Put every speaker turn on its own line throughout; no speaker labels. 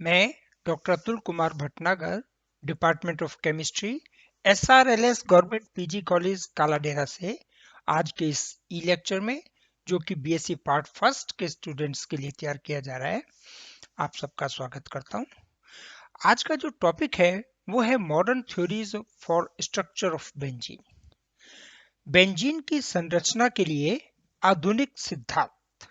मैं doctor Atul Kumar Bhatnagar, department of chemistry, SRLS government PG college Kaladera से आज के इस ई लेक्चर में, जो कि बीएससी पार्ट फर्स्ट के स्टूडेंट्स के लिए तैयार किया जा रहा है, आप सबका स्वागत करता हूं। आज का जो टॉपिक है वो है modern theories for structure of benzene. Benzene की संरचना के लिए आधुनिक सिद्धांत।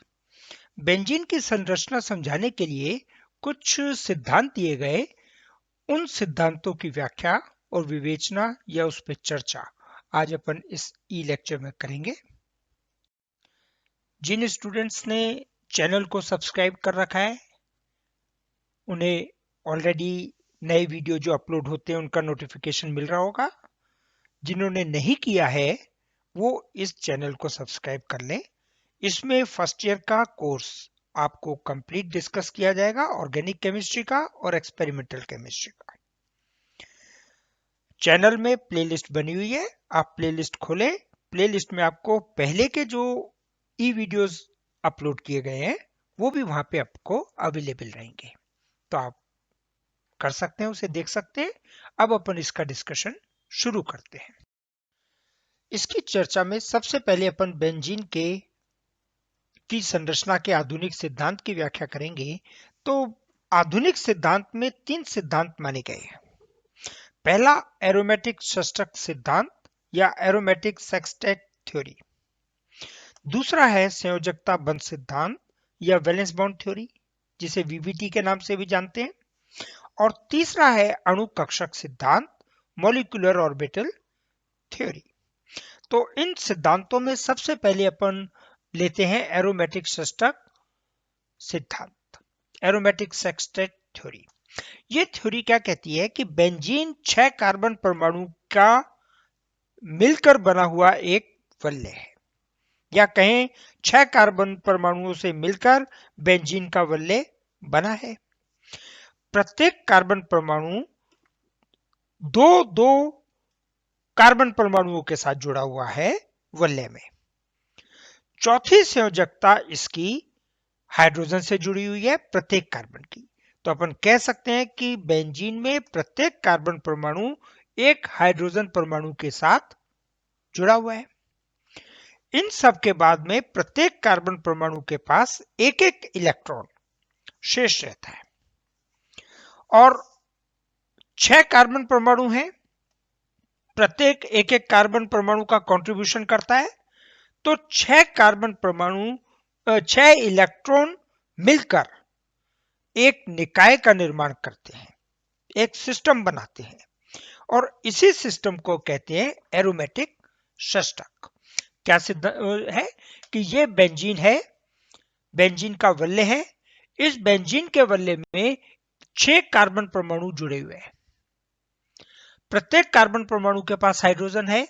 बेंजीन की संरचना समझाने के लिए कुछ सिद्धांत दिए गए। उन सिद्धांतों की व्याख्या और विवेचना या उस पर चर्चा आज अपन इस ई लेक्चर में करेंगे। जिन स्टूडेंट्स ने चैनल को सब्सक्राइब कर रखा है उन्हें ऑलरेडी नए वीडियो जो अपलोड होते हैं उनका नोटिफिकेशन मिल रहा होगा। जिन्होंने नहीं किया है वो इस चैनल को सब्सक्राइब कर लें। इसमें फर्स्ट ईयर का कोर्स आपको कंप्लीट डिस्कस किया जाएगा, ऑर्गेनिक केमिस्ट्री का और एक्सपेरिमेंटल केमिस्ट्री का। चैनल में प्लेलिस्ट बनी हुई है, आप प्लेलिस्ट खोलें। प्लेलिस्ट में आपको पहले के जो ई वीडियोस अपलोड किए गए हैं वो भी वहां पे आपको अवेलेबल रहेंगे, तो आप कर सकते हैं, उसे देख सकते हैं। अब अपन इसका डिस्कशन शुरू करते हैं। इसकी चर्चा में सबसे पहले अपन बेंजीन की संरचना के आधुनिक सिद्धांत की व्याख्या करेंगे। तो आधुनिक सिद्धांत में 3 सिद्धांत माने गए हैं। पहला एरोमेटिक षष्ठक सिद्धांत या एरोमेटिक सेक्सटेट थ्योरी। दूसरा है संयोजकता बंध सिद्धांत या वैलेंस बॉन्ड थ्योरी, जिसे वीबीटी के नाम से भी जानते हैं। और तीसरा है अणु कक्षक सिद्धांत, मॉलिक्यूलर ऑर्बिटल थ्योरी। तो इन सिद्धांतों में सबसे पहले अपन लेते हैं एरोमेटिक षष्ठक सिद्धांत, एरोमेटिक सेक्सटेट थ्योरी। ये थ्योरी क्या कहती है कि बेंजीन 6 कार्बन परमाणु का मिलकर बना हुआ एक वलय है, या कहें 6 कार्बन परमाणुओं से मिलकर बेंजीन का वलय बना है। प्रत्येक कार्बन परमाणु दो कार्बन परमाणुओं के साथ जुड़ा हुआ है वलय में। चौथी संयोजकता इसकी हाइड्रोजन से जुड़ी हुई है, प्रत्येक कार्बन की। तो अपन कह सकते हैं कि बेंजीन में प्रत्येक कार्बन परमाणु एक हाइड्रोजन परमाणु के साथ जुड़ा हुआ है। इन सब के बाद में प्रत्येक कार्बन परमाणु के पास एक एक इलेक्ट्रॉन शेष रहता है और 6 कार्बन परमाणु हैं, प्रत्येक एक एक कार्बन परमाणु का कंट्रीब्यूशन करता है। तो 6 कार्बन परमाणु 6 इलेक्ट्रॉन मिलकर एक निकाय का निर्माण करते हैं, एक सिस्टम बनाते हैं, और इसी सिस्टम को कहते हैं एरोमेटिक षष्ठक। क्या सिद्ध है कि ये बेंजीन है, बेंजीन का वलय है। इस बेंजीन के वलय में 6 कार्बन परमाणु जुड़े हुए हैं। प्रत्येक कार्बन परमाणु के पास हाइड्रोजन है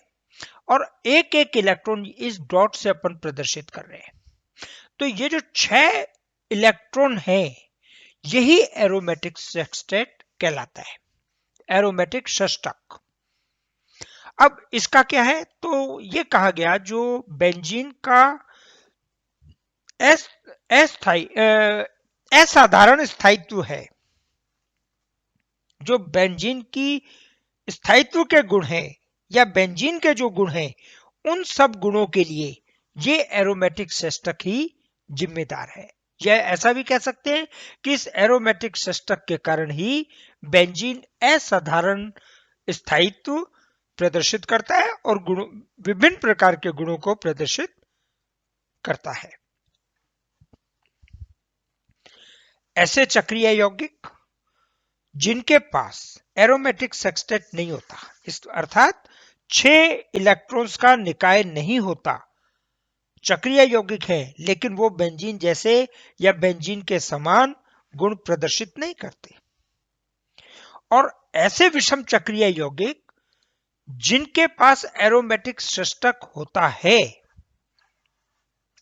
और एक एक इलेक्ट्रॉन इस डॉट से अपन प्रदर्शित कर रहे हैं। तो ये जो 6 इलेक्ट्रॉन है यही एरोमेटिक सेक्सटेट कहलाता है, एरोमेटिक षष्ठक। अब इसका क्या है, तो ये कहा गया जो बेंजीन का असाधारण स्थायित्व है, जो बेंजीन की स्थायित्व के गुण हैं या बेंजीन के जो गुण हैं उन सब गुणों के लिए ये एरोमेटिक षष्ठक ही जिम्मेदार है। या ऐसा भी कह सकते हैं कि इस एरोमेटिक षष्ठक के कारण ही बेंजीन असाधारण स्थायित्व प्रदर्शित करता है और विभिन्न प्रकार के गुणों को प्रदर्शित करता है। ऐसे चक्रीय यौगिक जिनके पास एरोमेटिक सेक्सटेट नहीं होता, इस अर्थात 6 इलेक्ट्रॉन्स का निकाय नहीं होता, चक्रीय यौगिक है, लेकिन वो बेंजीन जैसे या बेंजीन के समान गुण प्रदर्शित नहीं करते। और ऐसे विषम चक्रीय यौगिक जिनके पास एरोमेटिक षष्ठक होता है,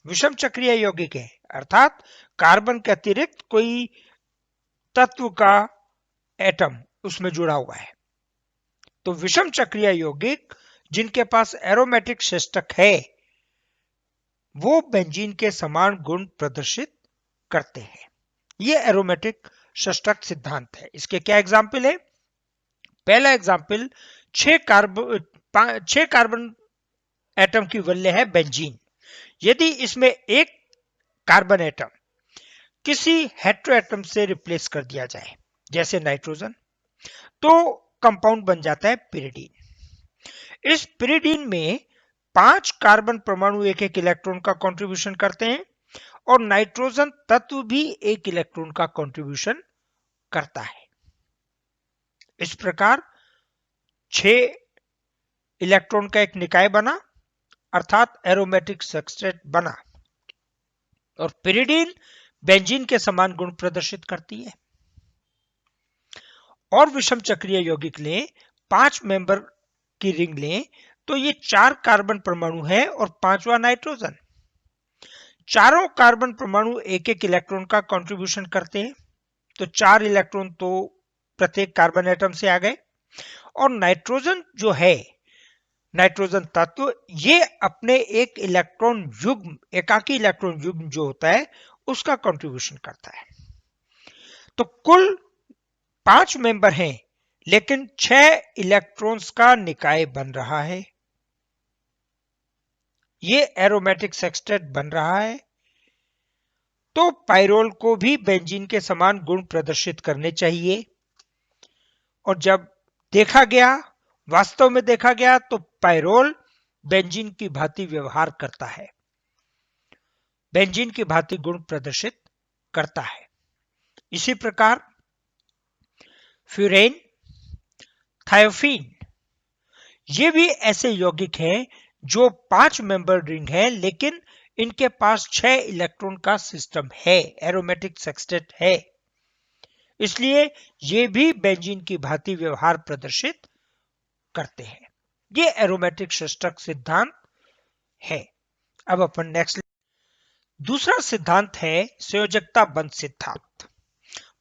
विषम चक्रीय यौगिक है अर्थात कार्बन के अतिरिक्त कोई तत्व का एटम उसमें जुड़ा हुआ है। तो विषम चक्रीय यौगिक जिनके पास एरोमेटिक षष्ठक है वो बेंजीन के समान गुण प्रदर्शित करते हैं। ये एरोमेटिक षष्टक सिद्धांत है। इसके क्या एग्जाम्पल है? पहला एग्जाम्पल, 6 कार्बन एटम की वैल्यू है बेंजीन। यदि इसमें एक कार्बन एटम किसी हेटेरो एटम से रिप्लेस कर दिया जाए, जैसे नाइट्रोजन, तो कंपाउंड बन जाता है पिरिडीन। इस पिरिडीन में 5 कार्बन परमाणु एक एक इलेक्ट्रॉन का कंट्रीब्यूशन करते हैं और नाइट्रोजन तत्व भी एक इलेक्ट्रॉन का कंट्रीब्यूशन करता है। इस प्रकार 6 इलेक्ट्रॉन का एक निकाय बना, अर्थात एरोमेटिक सेक्सटेट बना, और पिरिडीन बेंजीन के समान गुण प्रदर्शित करती है। और विषम चक्रीय यौगिक लें, 5 मेंबर की रिंग लें, तो ये 4 कार्बन परमाणु है और 5वां नाइट्रोजन। चारों कार्बन परमाणु एक एक इलेक्ट्रॉन का कंट्रीब्यूशन करते हैं, तो 4 इलेक्ट्रॉन तो प्रत्येक कार्बन एटम से आ गए, और नाइट्रोजन जो है, नाइट्रोजन तत्व, ये अपने एक इलेक्ट्रॉन युग्म, एकाकी इलेक्ट्रॉन युग्म जो होता है, उसका कंट्रीब्यूशन करता है। तो कुल 5 मेंबर हैं, लेकिन 6 इलेक्ट्रॉन्स का निकाय बन रहा है। ये एरोमेटिक सेक्सटेट बन रहा है। तो पाइरोल को भी बेंजीन के समान गुण प्रदर्शित करने चाहिए। और जब देखा गया, वास्तव में देखा गया, तो पाइरोल बेंजीन की भांति व्यवहार करता है, बेंजीन की भांति गुण प्रदर्शित करता है। इसी प्रकार फ्यूरेन, थायोफीन, ये भी ऐसे यौगिक हैं जो 5 मेंबर रिंग है, लेकिन इनके पास 6 इलेक्ट्रॉन का सिस्टम है, एरोमेटिक सेक्सटेट है, इसलिए ये भी बेंजीन की भांति व्यवहार प्रदर्शित करते हैं। ये एरोमेटिक षष्टक सिद्धांत है। अब अपन नेक्स्ट, दूसरा सिद्धांत है संयोजकता बंध सिद्धांत,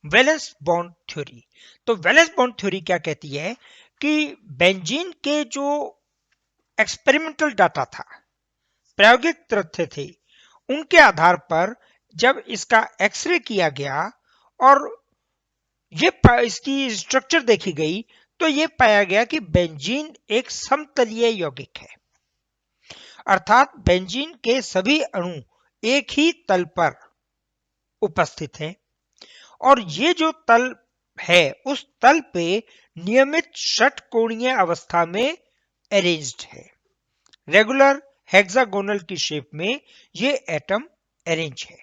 वैलेंस बॉन्ड थ्योरी। तो वैलेंस बॉन्ड थ्योरी क्या कहती है कि बेंजीन के जो एक्सपेरिमेंटल डाटा था, प्रायोगिक तथ्य थे, उनके आधार पर जब इसका एक्सरे किया गया और ये इसकी स्ट्रक्चर देखी गई, तो ये पाया गया कि बेंजीन एक समतलीय यौगिक है, अर्थात बेंजीन के सभी अणु एक ही तल पर उपस्थित हैं, और ये जो तल है, उस तल पे नियमित षटकोणीय अवस्था में अरेंज्ड है। रेगुलर हेक्सागोनल की शेप में ये एटम अरेंज है।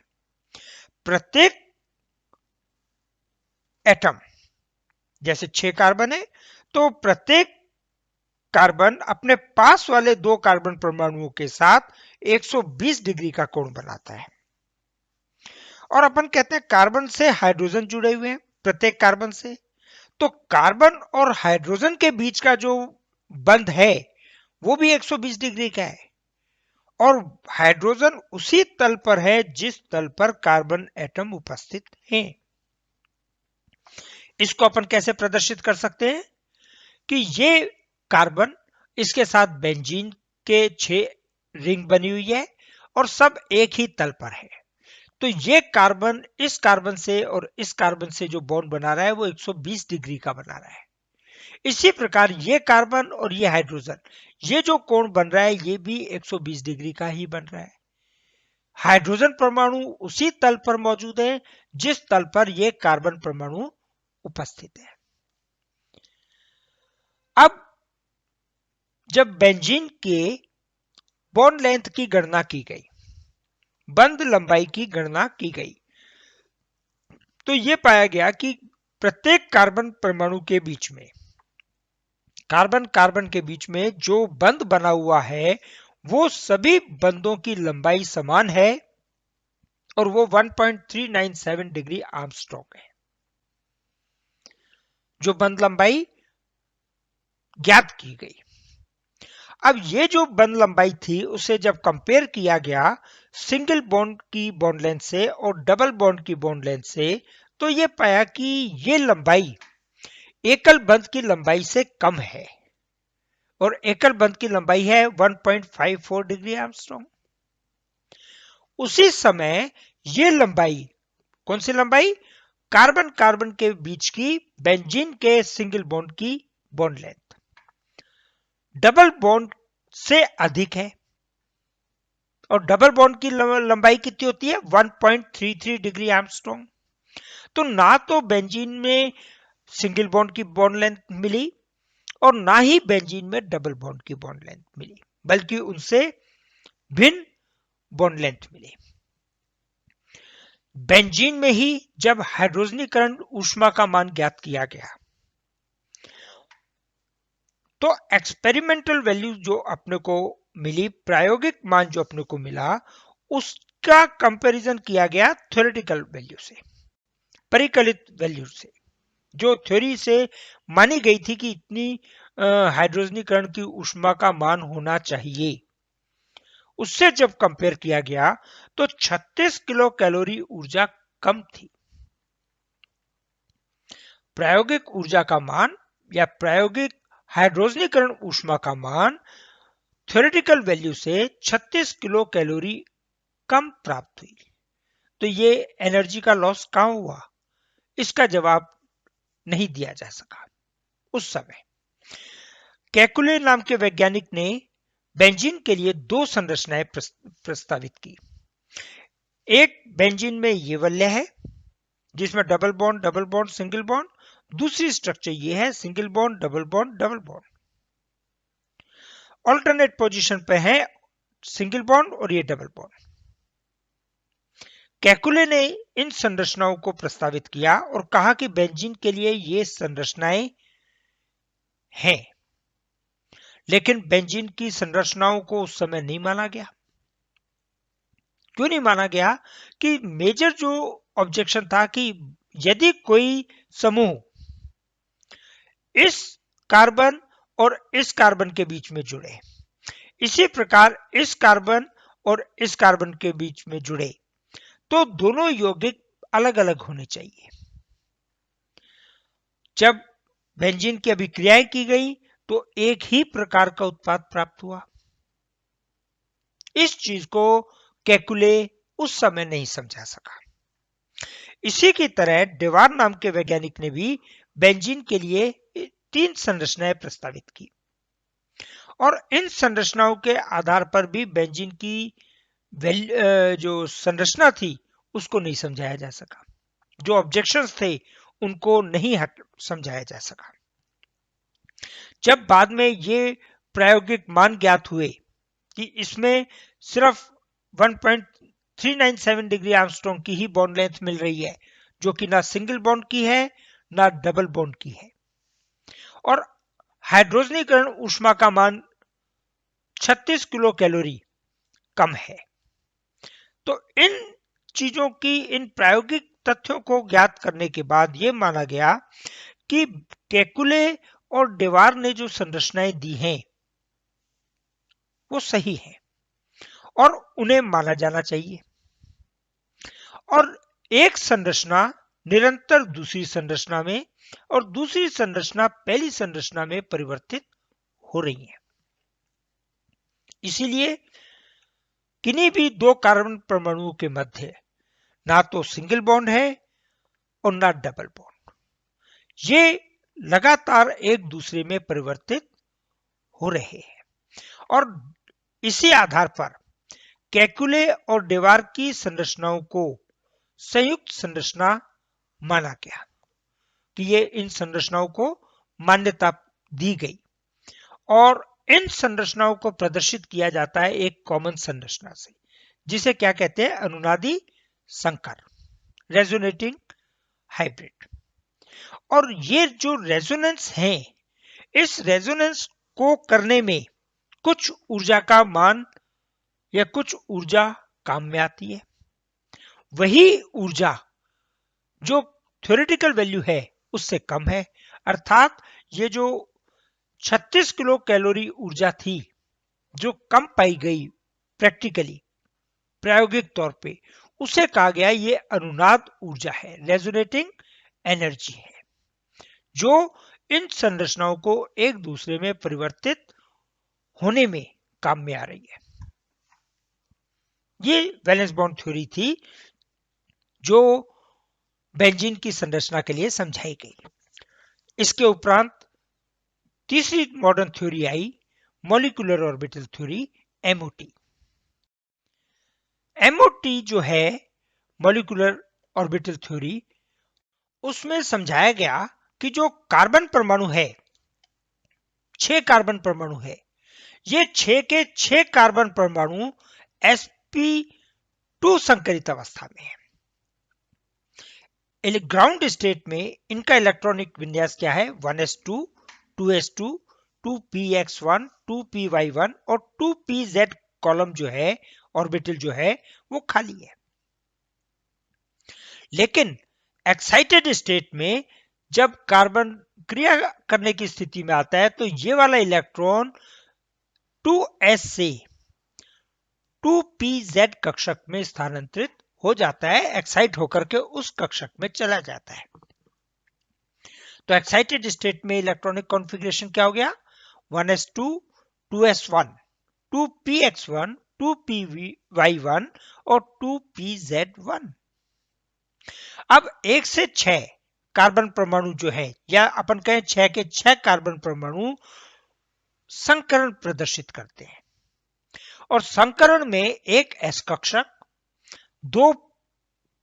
प्रत्येक एटम, जैसे 6 कार्बन है, तो प्रत्येक कार्बन अपने पास वाले 2 कार्बन परमाणुओं के साथ 120 डिग्री का कोण बनाता है। और अपन कहते हैं कार्बन से हाइड्रोजन जुड़े हुए हैं, प्रत्येक कार्बन से, तो कार्बन और हाइड्रोजन के बीच का जो बंध है वो भी 120 डिग्री का है, और हाइड्रोजन उसी तल पर है जिस तल पर कार्बन एटम उपस्थित हैं। इसको अपन कैसे प्रदर्शित कर सकते हैं कि ये कार्बन, इसके साथ बेंजीन के 6 रिंग बनी हुई है और सब एक ही तल पर है, तो ये कार्बन इस कार्बन से और इस कार्बन से जो बॉन्ड बना रहा है वो 120 डिग्री का बना रहा है। इसी प्रकार ये कार्बन और ये हाइड्रोजन, ये जो कोण बन रहा है ये भी 120 डिग्री का ही बन रहा है। हाइड्रोजन परमाणु उसी तल पर मौजूद है जिस तल पर ये कार्बन परमाणु उपस्थित है। अब जब बेंजीन के बॉन्ड लेंथ की गणना की गई, बंध लंबाई की गणना की गई, तो यह पाया गया कि प्रत्येक कार्बन परमाणु के बीच में, कार्बन कार्बन के बीच में जो बंध बना हुआ है वो सभी बंधों की लंबाई समान है, और वो 1.397 डिग्री आर्मस्ट्रॉन्ग है। जो बंध लंबाई ज्ञात की गई। अब ये जो बंध लंबाई थी उसे जब कंपेयर किया गया सिंगल बॉन्ड की बॉन्ड लेंथ से और डबल बॉन्ड की बॉन्ड लेंथ से, तो ये पाया कि ये लंबाई एकल बंध की लंबाई से कम है, और एकल बंध की लंबाई है 1.54 डिग्री आर्मस्ट्रॉन्ग। उसी समय ये लंबाई, कौन सी लंबाई, कार्बन कार्बन के बीच की बेंजीन के सिंगल बॉन्ड की बॉन्ड लेंथ डबल बॉन्ड से अधिक है, और डबल बॉन्ड की लंबाई कितनी होती है 1.33 डिग्री एंगस्ट्रॉम। तो ना तो बेंजीन में सिंगल बॉन्ड की बॉन्ड लेंथ मिली और ना ही बेंजीन में डबल बॉन्ड की बॉन्ड लेंथ मिली, बल्कि उनसे भिन्न बॉन्ड लेंथ मिली। बेंजीन में ही जब हाइड्रोजनीकरण ऊष्मा का मान ज्ञात किया गया तो एक्सपेरिमेंटल वैल्यू जो अपने को मिली, प्रायोगिक मान जो अपने को मिला, उसका कंपैरिजन किया गया थ्योरेटिकल वैल्यू से, परिकलित वैल्यू से, जो थ्योरी से मानी गई थी कि इतनी हाइड्रोजनीकरण की ऊष्मा का मान होना चाहिए। उससे जब कंपेयर किया गया तो 36 किलो कैलोरी ऊर्जा कम थी। प्रायोगिक ऊर्जा का मान या प्रायोगिक हाइड्रोजनीकरण ऊष्मा का मान थ्योरेटिकल वैल्यू से 36 किलो कैलोरी कम प्राप्त हुई। तो ये एनर्जी का लॉस कहां हुआ, इसका जवाब नहीं दिया जा सका उस समय। केकुले नाम के वैज्ञानिक ने बेंजीन के लिए दो संरचनाएं प्रस्तावित की। एक बेंजीन में ये वलय है जिसमें डबल बॉन्ड सिंगल बॉन्ड, दूसरी स्ट्रक्चर ये है single bond double bond. Alternate position पे है सिंगल बॉन्ड और ये डबल बॉन्ड। केकुले ने इन संरचनाओं को प्रस्तावित किया और कहा कि बेंजीन के लिए ये संरचनाएं हैं, लेकिन बेंजीन की संरचनाओं को उस समय नहीं माना गया। क्यों नहीं माना गया कि मेजर जो ऑब्जेक्शन था कि यदि कोई समूह इस कार्बन और इस कार्बन के बीच में जुड़े, इसी प्रकार इस कार्बन और इस कार्बन के बीच में जुड़े, तो दोनों यौगिक अलग अलग होने चाहिए। जब बेंजीन की अभिक्रियाएं की गई तो एक ही प्रकार का उत्पाद प्राप्त हुआ। इस चीज को केकुले उस समय नहीं समझा सका। इसी की तरह डेवार नाम के वैज्ञानिक ने भी बेंजीन के लिए 3 संरचनाएं प्रस्तावित की और इन संरचनाओं के आधार पर भी बेंजीन की जो संरचना थी उसको नहीं समझाया जा सका। जो ऑब्जेक्शंस थे उनको नहीं समझाया जा सका। जब बाद में ये प्रायोगिक मान ज्ञात हुए कि इसमें सिर्फ 1.397 डिग्री आर्मस्ट्रॉन्ग की ही बॉन्ड लेंथ मिल रही है, जो कि ना सिंगल बॉन्ड की है ना डबल बॉन्ड की है, और हाइड्रोजनीकरण ऊष्मा का मान 36 किलो कैलोरी कम है, तो इन चीजों की, इन प्रायोगिक तथ्यों को ज्ञात करने के बाद यह माना गया कि केकुले और डेवार ने जो संरचनाएं दी हैं वो सही है और उन्हें माना जाना चाहिए। और एक संरचना निरंतर दूसरी संरचना में और दूसरी संरचना पहली संरचना में परिवर्तित हो रही है। इसीलिए किन्हीं भी दो कार्बन परमाणुओं के मध्य ना तो सिंगल बॉन्ड है और ना डबल बॉन्ड, ये लगातार एक दूसरे में परिवर्तित हो रहे हैं। और इसी आधार पर केकुले और डेवार की संरचनाओं को संयुक्त संरचना माना गया कि ये इन संरचनाओं को मान्यता दी गई और इन संरचनाओं को प्रदर्शित किया जाता है एक कॉमन संरचना से, जिसे क्या कहते हैं, अनुनादी संकर, रेजोनेटिंग हाइब्रिड। और ये जो रेजोनेंस है, इस रेजोनेंस को करने में कुछ ऊर्जा का मान या कुछ ऊर्जा काम में आती है। वही ऊर्जा जो थ्योरेटिकल वैल्यू है उससे कम है, अर्थात ये जो 36 किलो कैलोरी ऊर्जा थी जो कम पाई गई प्रैक्टिकली, प्रायोगिक तौर पे, उसे कहा गया ये अनुनाद ऊर्जा है, रेजोनेटिंग एनर्जी है, जो इन संरचनाओं को एक दूसरे में परिवर्तित होने में काम में आ रही है। ये वैलेंस बॉन्ड थ्योरी थी जो बेंजीन की संरचना के लिए समझाई गई। इसके उपरांत तीसरी मॉडर्न थ्योरी आई, molecular orbital theory, MOT. MOT जो है मॉलिक्यूलर ऑर्बिटल थ्योरी, उसमें समझाया गया कि जो कार्बन परमाणु है, 6 कार्बन परमाणु है, ये 6 के 6 कार्बन परमाणु sp2 संकरित अवस्था में है। ग्राउंड स्टेट में इनका इलेक्ट्रॉनिक विन्यास क्या है? 1s2, 2s2, 2px1, 2py1 और 2pz कॉलम जो है, ऑर्बिटल जो है, वो खाली है। लेकिन एक्साइटेड स्टेट में जब कार्बन क्रिया करने की स्थिति में आता है तो ये वाला इलेक्ट्रॉन 2s से 2pz कक्षक में स्थानांतरित हो जाता है, एक्साइट होकर के उस कक्षक में चला जाता है। तो एक्साइटेड स्टेट में इलेक्ट्रॉनिक कॉन्फ़िगरेशन क्या हो गया? 1s2, 2s1, 2px1, 2py1 और 2pz1। अब 1 से 6 कार्बन परमाणु जो है, या अपन कहें 6 के 6 कार्बन परमाणु संकरण प्रदर्शित करते हैं। और संकरण में एक s कक्षक, 2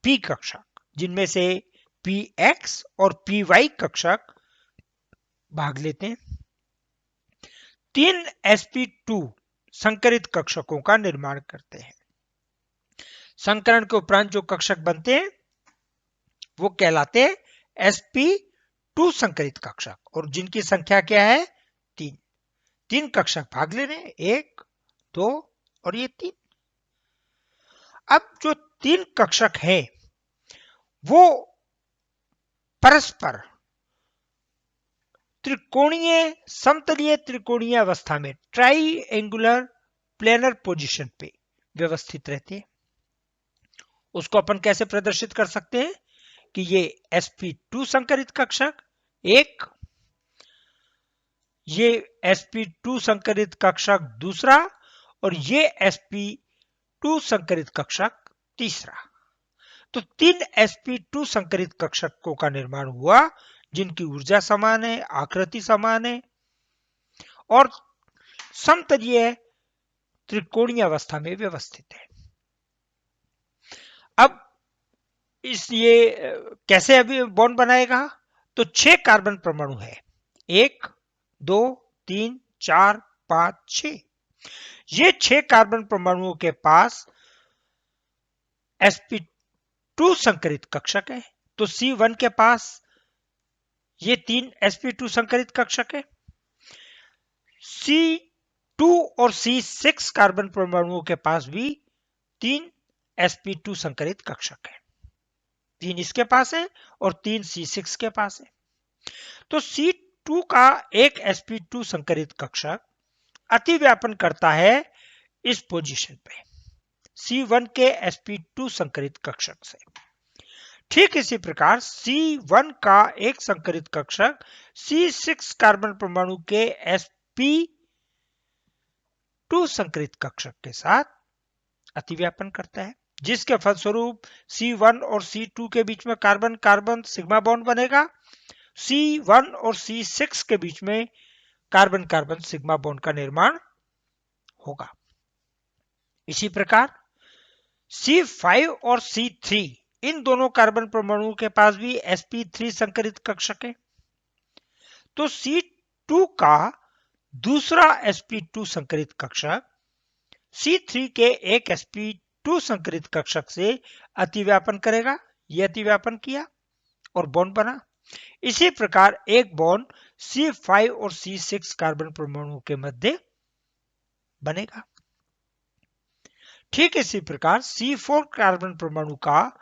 p कक्षक, जिनमें से px और py कक्षक भाग लेते हैं, 3 sp2 संकरित कक्षकों का निर्माण करते हैं। संकरण के उपरांत जो कक्षक बनते हैं वो कहलाते हैं sp2 संकरित कक्षक, और जिनकी संख्या क्या है? 3 कक्षक भाग ले रहे हैं, 1, 2 और ये 3। अब जो 3 कक्षक है वो परस्पर त्रिकोणीय, समतलीय त्रिकोणीय अवस्था में, ट्राइएंगुलर प्लेनर पोजीशन पे व्यवस्थित रहते हैं। उसको अपन कैसे प्रदर्शित कर सकते हैं कि ये sp2 संकरित कक्षक एक, ये sp2 संकरित कक्षक दूसरा, और ये sp2 संकरित कक्षक तीसरा। तो 3 sp2 संकरित कक्षकों का निर्माण हुआ, जिनकी ऊर्जा समान है, आकृति समान है और समतलीय त्रिकोणीय अवस्था में व्यवस्थित है। अब ये कैसे अभी बॉन्ड बनाएगा? तो 6 कार्बन परमाणु है, 1, 2, 3, 4, 5, 6। ये 6 कार्बन परमाणुओं के पास sp2 संकरित कक्षक है। तो C1 के पास ये 3 sp2 संकरित कक्षक है। C2 और C6 कार्बन परमाणुओं के पास भी 3 sp2 संकरित कक्षक है। 3 इसके पास है और 3 C6 के पास है। तो C2 का एक sp2 संकरित कक्षक अतिव्यापन करता है इस पोजीशन पे, C1 के sp2 संकरित कक्षक से। ठीक इसी प्रकार C1 का एक संकरित कक्षक C6 कार्बन परमाणु के sp2 संकरित कक्षक के साथ अतिव्यापन करता है, जिसके फलस्वरूप C1 और C2 के बीच में कार्बन कार्बन सिग्मा बॉन्ड बनेगा। C1 और C6 के बीच में कार्बन कार्बन सिग्मा बॉन्ड का निर्माण होगा। इसी प्रकार C5 और C3, इन दोनों कार्बन परमाणुओं के पास भी sp3 संकरित कक्षक है। तो C2 का दूसरा sp2 संकरित कक्षक C3 के एक sp2 संकरित कक्षक से अतिव्यापन करेगा। यह अतिव्यापन किया और बॉन्ड बना। इसी प्रकार एक बॉन्ड C5 और C6 कार्बन परमाणुओं के मध्य बनेगा। ठीक इसी प्रकार C4 कार्बन परमाणु का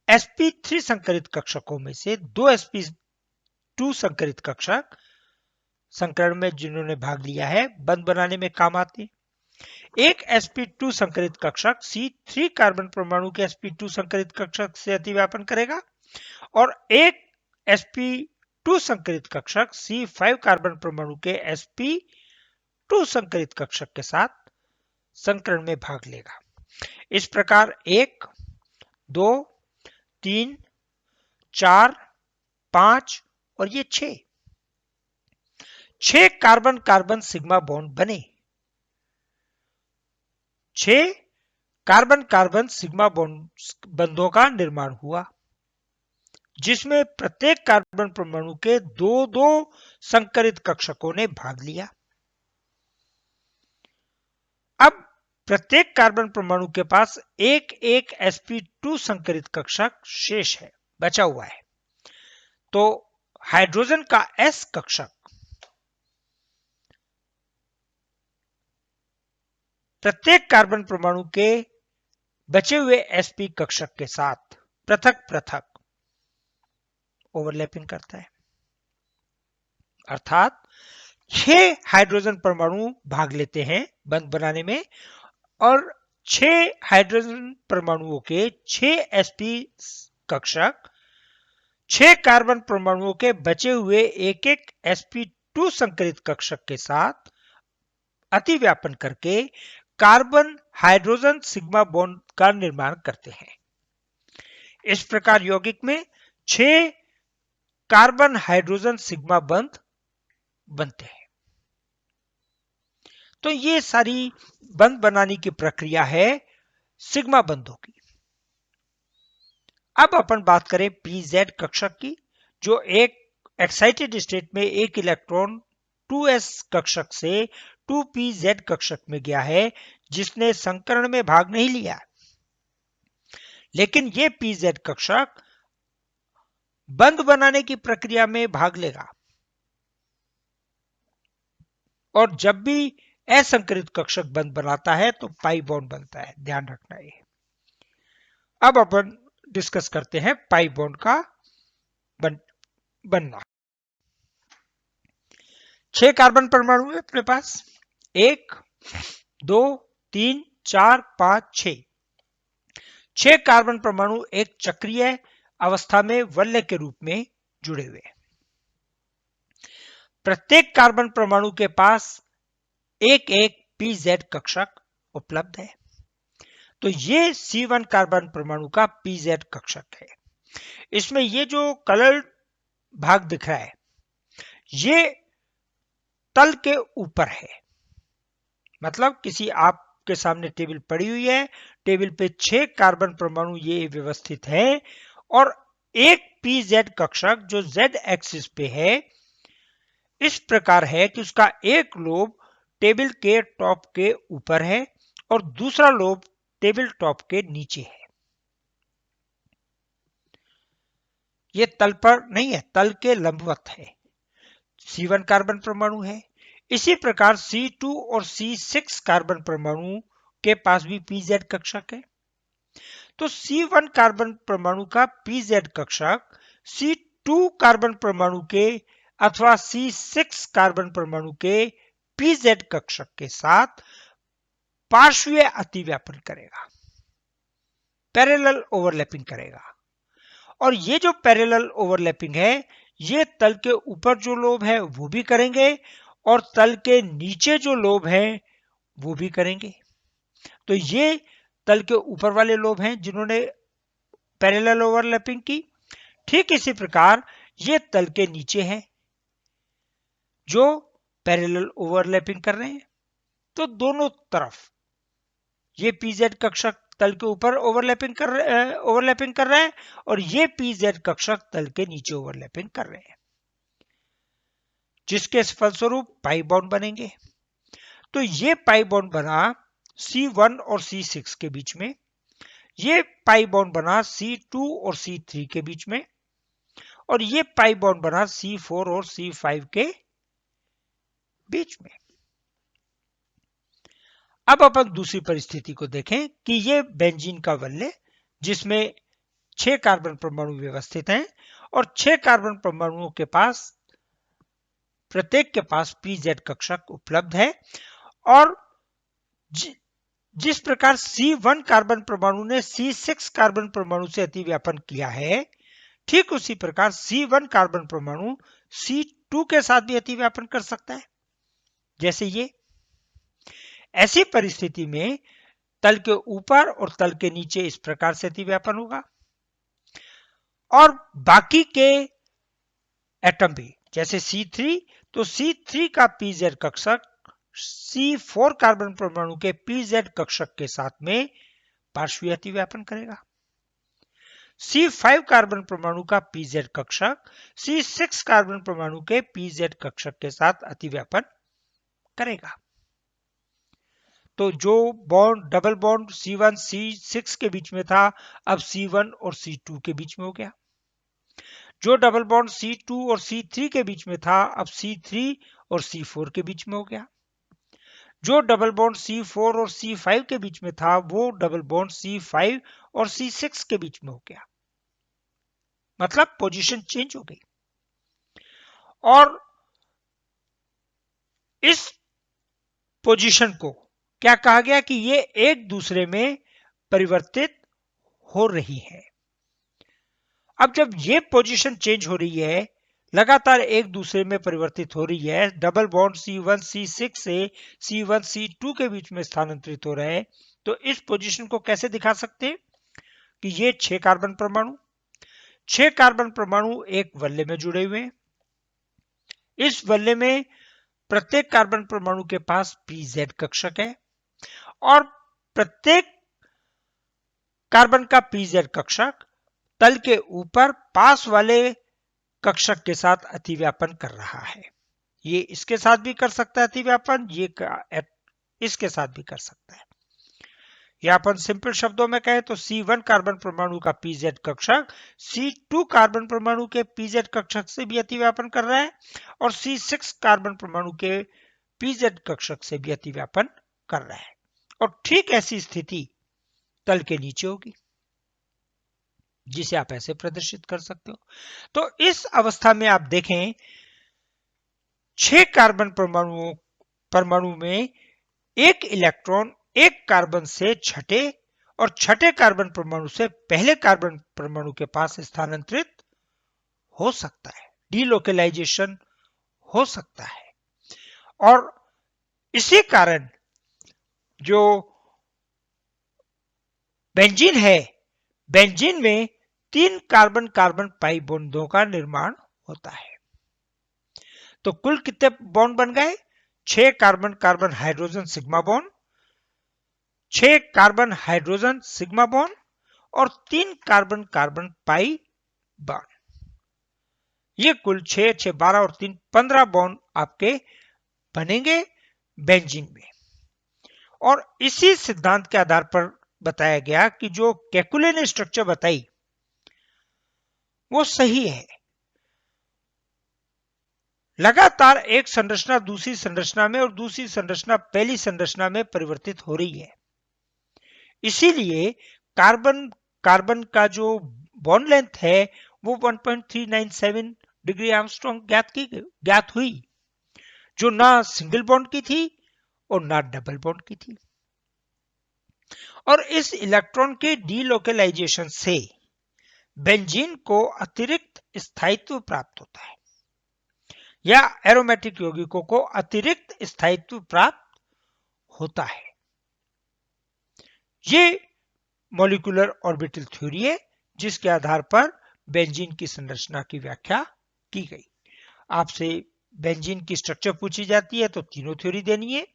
sp3 संकरित कक्षकों में से 2 sp2 संकरित कक्षक संकरण में जिन्होंने भाग लिया है, बंध बनाने में काम आते। एक sp2 संकरित कक्षक C3 कार्बन परमाणु के sp2 संकरित कक्षक से अतिव्यापन करेगा और एक sp2 संकरित कक्षक C5 कार्बन परमाणु के sp2 संकरित कक्षक के साथ संकरण में भाग लेगा। इस प्रकार 1, 2, 3, 4, 5 और ये 6 कार्बन कार्बन सिग्मा बॉन्ड बने। 6 कार्बन कार्बन सिग्मा बंधों का निर्माण हुआ, जिसमें प्रत्येक कार्बन परमाणु के दो दो संकरित कक्षकों ने भाग लिया। अब प्रत्येक कार्बन परमाणु के पास एक एक sp2 संकरित कक्षक शेष है, बचा हुआ है। तो हाइड्रोजन का s कक्षक प्रत्येक कार्बन परमाणु के बचे हुए sp कक्षक के साथ पृथक पृथक ओवरलैपिंग करता है, अर्थात 6 हाइड्रोजन परमाणु भाग लेते हैं बंध बनाने में और 6 हाइड्रोजन परमाणुओं के 6 sp कक्षक 6 कार्बन परमाणुओं के बचे हुए एक एक sp2 संकरित कक्षक के साथ अतिव्यापन करके कार्बन हाइड्रोजन सिग्मा बॉन्ड का निर्माण करते हैं। इस प्रकार यौगिक में 6 कार्बन हाइड्रोजन सिग्मा बंध बनते हैं। तो ये सारी बंध बनाने की प्रक्रिया है सिग्मा बंधों की। अब अपन बात करें pz कक्षक की, जो एक एक्साइटेड स्टेट में एक इलेक्ट्रॉन 2s कक्षक से 2pz कक्षक में गया है, जिसने संकरण में भाग नहीं लिया, लेकिन यह pz कक्षक बंध बनाने की प्रक्रिया में भाग लेगा और जब भी असंकरित कक्षक बंध बनाता है तो पाई बॉन्ड बनता है, ध्यान रखना है। अब अपन डिस्कस करते हैं पाई बॉन्ड का बनना। 6 कार्बन परमाणु है अपने पास, 1, 2, 3, 4, 5, 6। 6 कार्बन परमाणु एक चक्रीय अवस्था में वलय के रूप में जुड़े हुए हैं। प्रत्येक कार्बन परमाणु के पास एक एक pz कक्षक उपलब्ध है। तो ये C1 कार्बन परमाणु का pz कक्षक है। इसमें ये जो कलर्ड भाग दिख रहा है, ये तल के ऊपर है, मतलब किसी आपके सामने टेबल पड़ी हुई है, टेबल पे 6 कार्बन परमाणु ये व्यवस्थित है और एक pz कक्षक जो z एक्सिस पे है इस प्रकार है कि उसका एक लोब टेबल के टॉप के ऊपर है और दूसरा लोब टेबल टॉप के नीचे है। यह तल पर नहीं है, तल के लंबवत है। C1 कार्बन परमाणु है। इसी प्रकार C2 और C6 कार्बन परमाणु के पास भी pz कक्षक है। तो C1 कार्बन परमाणु का pz कक्षक C2 कार्बन परमाणु के अथवा C6 कार्बन परमाणु के pz कक्षक के साथ पार्श्वीय अतिव्यापन करेगा, पैरेलल ओवरलैपिंग करेगा। और ये जो पैरेलल ओवरलैपिंग है, ये तल के ऊपर जो लोब है वो भी करेंगे और तल के नीचे जो लोब है वो भी करेंगे। तो ये तल के ऊपर वाले लोब हैं जिन्होंने पैरेलल ओवरलैपिंग की। ठीक इसी प्रकार ये तल के नीचे हैं जो पैरेलल ओवरलैपिंग कर रहे हैं। तो दोनों तरफ ये pz कक्षक तल के ऊपर ओवरलैपिंग कर रहा है और ये pz कक्षक तल के नीचे ओवरलैपिंग कर रहे हैं, जिसके फलस्वरूप पाई बॉन्ड बनेंगे। तो ये पाई बॉन्ड बना C1 और C6 के बीच में, ये पाई बॉन्ड बना C2 और C3 के बीच में और ये पाई बॉन्ड बना C4 और C5 के बीच में। अब अपन दूसरी परिस्थिति को देखें कि ये बेंजीन का वलय जिसमें 6 कार्बन परमाणु व्यवस्थित हैं और 6 कार्बन परमाणुओं के पास प्रत्येक के पास pz कक्षक उपलब्ध है और जिस प्रकार C1 कार्बन परमाणु ने C6 कार्बन परमाणु से अतिव्यापन किया है, ठीक उसी प्रकार C1 कार्बन परमाणु C2 के साथ भी अतिव्यापन कर सकता है, जैसे ये। ऐसी परिस्थिति में तल के ऊपर और तल के नीचे इस प्रकार से अतिव्यापन होगा। और बाकी के एटम भी, जैसे C3, तो C3 का pz कक्षक C4 कार्बन परमाणु के pz कक्षक के साथ में पार्श्वीय अतिव्यापन करेगा। C5 कार्बन परमाणु का pz कक्षक C6 कार्बन परमाणु के pz कक्षक के साथ अतिव्यापन करेगा। तो जो bond, double bond C1 C6 के बीच में था, अब C1 और C2 के बीच में हो गया। जो डबल बॉन्ड C2 और C3 के बीच में था, अब C3 और C4 के बीच में हो गया। जो डबल बॉन्ड C4 और C5 के बीच में था, वो डबल बॉन्ड C5 और C6 के बीच में हो गया। मतलब पोजीशन चेंज हो गई। और इस पोजीशन को क्या कहा गया कि ये एक दूसरे में परिवर्तित हो रही है। अब जब ये पोजीशन चेंज हो रही है, लगातार एक दूसरे में परिवर्तित हो रही है, डबल बॉन्ड C1 C6 से C1 C2 के बीच में स्थानांतरित हो रहे हैं, तो इस पोजीशन को कैसे दिखा सकते हैं कि ये 6 कार्बन परमाणु, 6 कार्बन परमाणु एक वल्ले में जुड़े हुए हैं। इस वल्ले में प्रत्येक कार्बन परमाणु के पास pz कक्षक है और प्रत्येक कार्बन का pz कक्षक तल के ऊपर पास वाले कक्षक के साथ अतिव्यापन कर रहा है। ये इसके साथ भी कर सकता है अतिव्यापन, ये इसके साथ भी कर सकता है। या अपन सिंपल शब्दों में कहें तो C1 कार्बन परमाणु का pz कक्षक C2 कार्बन परमाणु के pz कक्षक से भी अतिव्यापन कर रहा है और C6 कार्बन परमाणु के pz कक्षक से भी अतिव्यापन कर रहा है। और ठीक ऐसी स्थिति तल के नीचे होगी, जिसे आप ऐसे प्रदर्शित कर सकते हो। तो इस अवस्था में आप देखें 6 कार्बन परमाणु में एक इलेक्ट्रॉन एक कार्बन से छठे और छठे कार्बन परमाणु से पहले कार्बन परमाणु के पास स्थानांतरित हो सकता है, डीलोकलाइजेशन हो सकता है। और इसी कारण जो बेंजीन है, बेंजीन में 3 कार्बन कार्बन पाई बॉन्डों का निर्माण होता है। तो कुल कितने बॉन्ड बन गए? 6 carbon carbon hydrogen sigma bond, 6 carbon hydrogen sigma bond और 3 कार्बन कार्बन पाई बॉन्ड। ये कुल 6 6 12 और 3 15 बॉन्ड आपके बनेंगे बेंजीन में। और इसी सिद्धांत के आधार पर बताया गया कि जो केकुले ने स्ट्रक्चर बताई वो सही है। लगातार एक संरचना दूसरी संरचना में और दूसरी संरचना पहली संरचना में परिवर्तित हो रही है। इसीलिए कार्बन कार्बन का जो बॉन्ड लेंथ है वो 1.397 डिग्री आर्मस्ट्रांग ज्ञात हुई, जो ना सिंगल बॉन्ड की थी और ना डबल बॉन्ड की थी। और इस इलेक्ट्रॉन के डीलोकलाइजेशन से बेंजीन को अतिरिक्त स्थायित्व प्राप्त होता है, या एरोमेटिक यौगिकों को अतिरिक्त स्थायित्व प्राप्त होता है। ये मॉलिक्यूलर ऑर्बिटल थ्योरी है जिसके आधार पर बेंजीन की संरचना की व्याख्या की गई। आपसे बेंजीन की स्ट्रक्चर पूछी जाती है तो तीनों थ्योरी देनी है,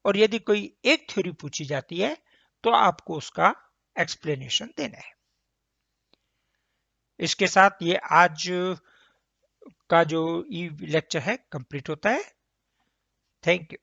और यदि कोई एक थ्योरी पूछी जाती है तो आपको उसका एक्सप्लेनेशन देना है। इसके साथ ये आज का जो ई लेक्चर है कंप्लीट होता है। Thank you.